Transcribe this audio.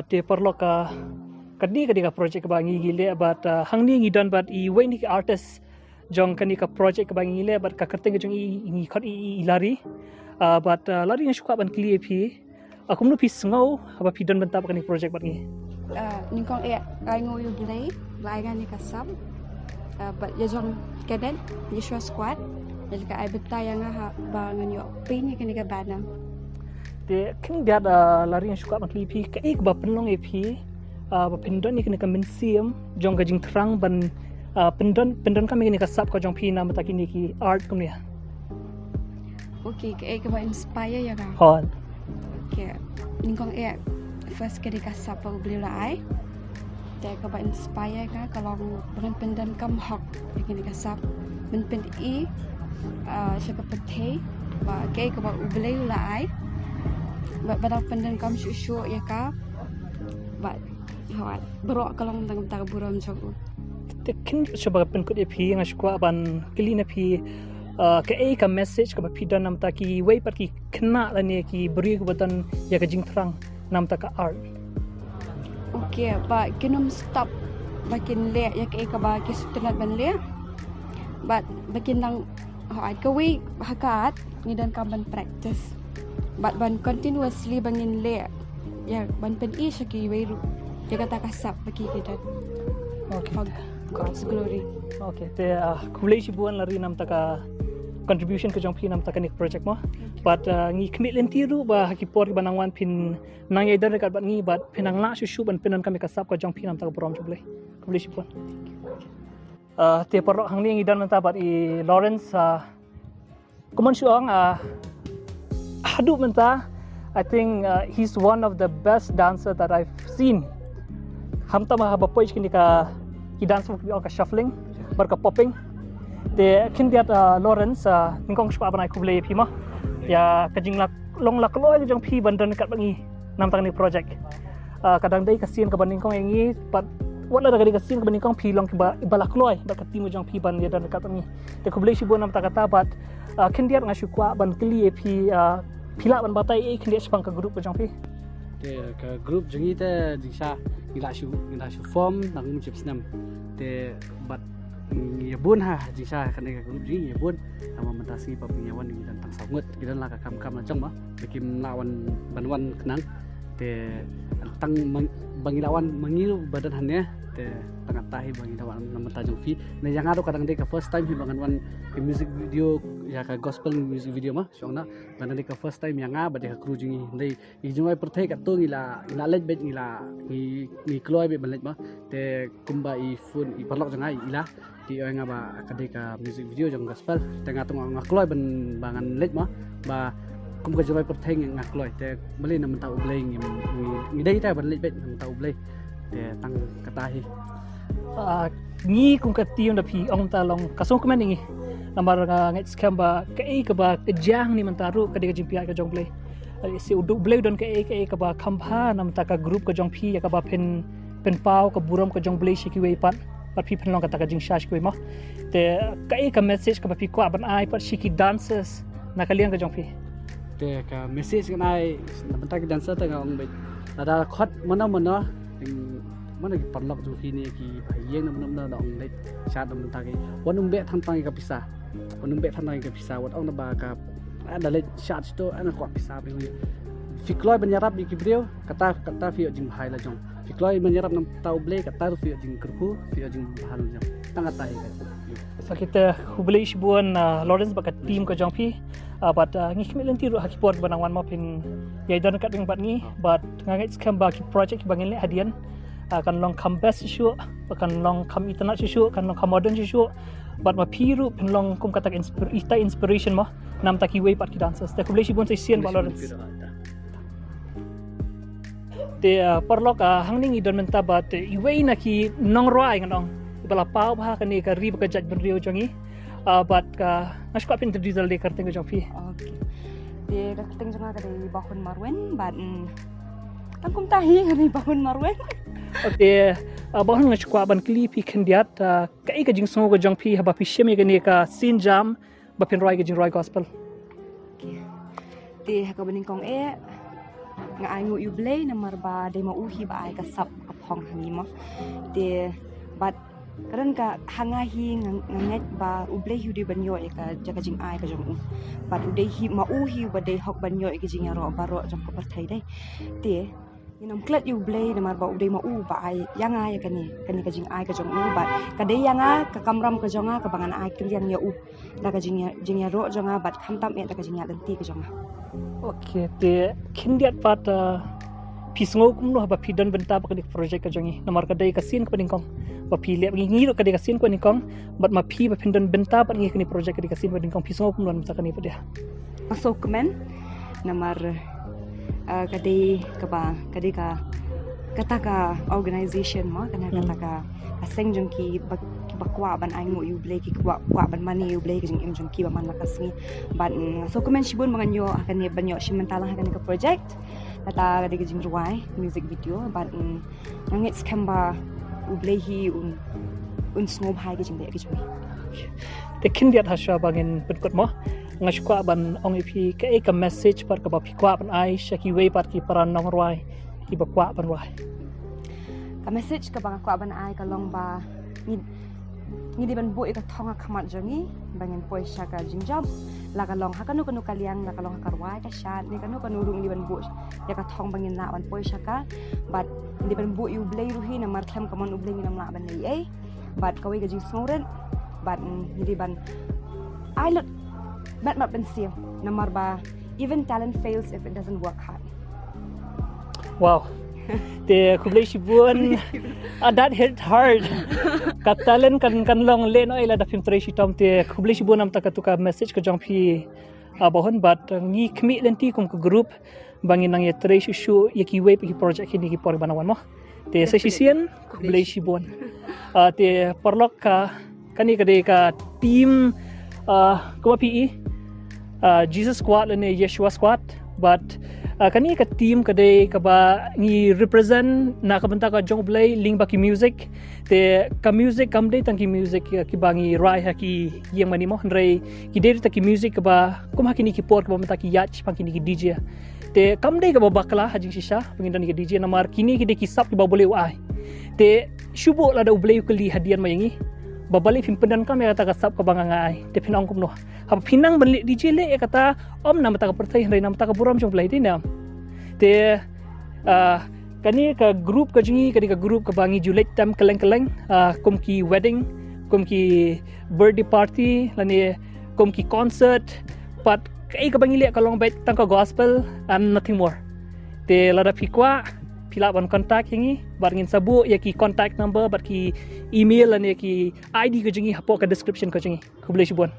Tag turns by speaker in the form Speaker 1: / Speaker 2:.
Speaker 1: te perlu ka kadi ka project ka bangi gile but hang ni ngidan but I way ni artist jong kani ka project ka bangi gile but ka kerteng jong I khot I lari but lari yang suka ban kli pi aku nu pi sngau apa pi don bentap kani project bat ni
Speaker 2: ningkong ai ngoyu blay lai gan ni kasam but ya jong kaden Yeshua squad jadi ai betay yang ha bangan yo pi ni kani ka banam
Speaker 1: te king dia lari yang suka ban kli pi ka ik ba penlong e pi ba pendon ni kani ka mensiam jong ka jing terang ban pendon kami kani ka sap ka jong pi na mata kini ki art kumni
Speaker 2: okay ka ba inspire ya ka
Speaker 1: hon
Speaker 2: okay ningkong first kali kasap aku beli lai dia ka ba inspire ka kalau dengan pendan kam hok kini kasap pen siapa pethe ba ka ba beli lai ba badang pendan kam syu ya ka ba hawat berok kalau tentang buram jogu
Speaker 1: tekin coba pen kut epi ngas kwa ban kili na pi ka message ka pi dan nam ta ki way par ki kena la ne ki beri ko batan ya ka jing terang nam ta ka art
Speaker 2: okay ba kinum stop bakin le ya ka ba ki sutenat ban le but bakin nang hawat ka way hakat ni dan kam ban practice but ban continuously bangin le ya ban pen syaki way dia kata kasap bagi kita
Speaker 1: okay
Speaker 2: God's glory
Speaker 1: okay te kulay si buan lari nam ta ka contribution ke jong pi nam ta ka ni project mo but ngi kmit len tiru ba hakipor ba nangwan pin nang yai dar dekat bat ngi but pinang la su ban pinan kami kasap ka jong pi nam ta ka borom juble kulay si buan te perro hang ni ngi dan ta bat I Lawrence kumon suang hadu menta I think he's one of the best dancer that I've seen hamta ma ba poich kini ka he dance ka shuffling bar ka popping te kin dia Lawrence ningkong suka banai ku blay pi ma ya kajing lak long lak lo jong pi bandan kat bangi nam tang ni project kadang dai kasin ka baningkong engi but wala da ka kasin ka baningkong pi long ba balak loy ba ka timu jong pi ban dia dan kat bangi te ku blay si bo nam ta kata but kin dia ngashu kwa ban kli pi pila ban batai kin dia sepang ka group jong pi
Speaker 3: ke grup jengi te disa ila shu form nang chips nam te bat ya bun ha disa kan ke grup jengi ya bun sama mentasi papinyawan ni dan tang sangut kita la ka kam jong ma bikin lawan banwan kenang te tang bangilawan mangil badan hannya te tang tahi bangilawan nam ta jong fi ne yang ado kadang de ka first time hi bangan wan music video ya ka gospel music video mah songna bangan de ka first time yang ba de ka kru jingi dei I jungai perthai ka tu ila lej bet ni kloi be banlej mah te kumba I phone I parlok jangai ila ti oi nga ba ka de ka music video jong gospel te nga tung nga kloi bangan lej mah ba kum ka jungai perthai nga kloi te beli nam ta ublei ngi dei ta banlej bet nam ta ublei te tang katahi
Speaker 1: ngi kum ka tium da pi ong ta long kasong kuma ningi namar ngait scam ba ka ba kejang ni mentaru ka de jimpia ka jong play si uduk blay don ka ba khampa nam ta ka group ka jong pi ya ka ba pen pau ka buram ka jong blay shiki wei pat pi pen long ka ta ka jing shash ko ma te ka message ka ba pi ko ban ai pat shiki dances na ka liang ka jong pi
Speaker 3: te ka message kan ai nam ta ka dancer ta ga ong be ada khot mana mana ki parlok ju fi ni ki yeng nam na dong le chat nam ta ki wanum be thang tang ka pisa wanum be thang tang ka pisa wat ong na ba ka ada le chat sto ana ko pisa be ni fikloi menyerap di video kata fi jing hai la jong fikloi menyerap nam tau ble kata fi jing kerpu fi jing hal jong tang ta hi
Speaker 1: sa kita hubli buan Lawrence ba ka team ka jong pi but ngi khmelen ti ru hakipor banangwan ma pin yai don kat ding bat ngi but ngait scam ba ki project bangin le hadian kan long kam best issue kan long kam internet issue kan long kam modern issue but ma piru pen long kum kata inspiration ma nam taki way pat ki dancers te kublesi bon sai sian balor te perlok hangning idon menta bat iway na ki nong roi ngang bala pau ba kan ni ka ri ba jaj ben rio jongi but ka ngas ka pin diesel de karteng jong fi
Speaker 2: okay de ka teng jonga ka de bahun marwen but tangkum tahi ni bahun marwen
Speaker 1: okay bahun ngas ka ban clip kan diat ka jing songo ka jong fi haba pi sheme ka ni ka sin jam ba pin roi ka jing roi gospel
Speaker 2: okay de ka baning kong nga ai ngu yublei namar ba de ma uhi ba ai ka sap ka phong hangi mo de but karan ka hangahi nganget ba ublei hu di banyo ka jaga jing ai ka jong but udei hi ma uhi ba de hok banyo ka jing ro ba ro jong ka parthai dai de inam klat ublei namar ba udei ma u ba ai yanga ya kani ka jing ai ka jong ba ka de yanga ka kamram ka jonga ka bangan ai klian ya u da ka jing ya ro jonga but khamtam da ka jing ya lenti ka jonga.
Speaker 1: Okay, te kindiat pat pisngo kumno ba pidan benta pa kadik project ka jongi namar kadai kasin ko ningkong ba pili ngi ngiro kadai kasin ko ningkong but ma pi ba pindan benta pa ngi kani project kadai kasin ko ningkong pisngo kumno mata kani pa dia
Speaker 2: masuk kemen namar kadai ka kata ka organization mo kana kata ka aseng jongki bakwa ban ai ngu yu blay ki kwa ban mani yu blay ki jing jongki ba man makasmi ban so comment shibun mangan yo akan ne banyo shimantala akan ka project kata kadai ki jing ruai music video ban ngit skamba u blay hi un snob hai ki jing de ki jing
Speaker 1: te kindiat haswa bangin betkot mo ngashkwa ban ong ipi ka message par ka ba pikwa ban ai shaki way par ki paran nong ruai ki bakwa ban ruai
Speaker 2: ka message ka bang kwa ban ai ka long ba ni di ban boi ka thonga khamat jongi bangin poisa ka jingjam la ka long hakanu kanu kaliang la ka long karwai ka shat ni kanu rung di ban boi ya ka thong bangin na ban poisa ka but di ban boi u blay ruhi na mar tham ka mon u blay ni nam la ban nei ai but ka we ka jing snoren but ni di ban I look mat ban sim namar ba even talent fails if it doesn't work hard.
Speaker 1: Wow. Te kublai shibun that hit hard katalan kan long len oi la da film tracy tom te kublai shibun am takatuka message ka jong phi bahon but ngi khmi lenti kum ka group bangin nang ye tracy show ye ki way ki project ni ki por banawan mo te sa sisian kublai shibun te porlok ka kani ka de ka team kuma pi Jesus squad le ne Yeshua squad but kani ka team kadai ka ba ngi represent na ka banta ka jong blay ling ba ki music te ka music kam dei tang ki music ki bangi rai ha ki yang mani mo rei ki dei ta ki music ka ba kum ha ki ni ki por ka ba mata ki yach pang ki ni ki DJ te kam dei ka ba bakla ha jing shisha pangin ni ki DJ na mar kini ki de ki sap ki ba boleh ai te shubo la da blay ko li hadian mayangi babalik pimpinan kami kata kasap ke bangangai te pinang kumno apa pinang balik DJ le kata om nama tak pertai hari nama tak buram jong play dinam te kani ka group ka jingi kani ka group ka bangi julet tam keleng kum ki wedding kum ki birthday party lani kum ki concert pat kai ka bangi le ka long bet tang ka gospel and nothing more te lada pikwa pila ban contact hingi barngin sabu ya ki contact number bar ki email and ya ki ID ko jingi hapo ka description ko jingi kublai shibon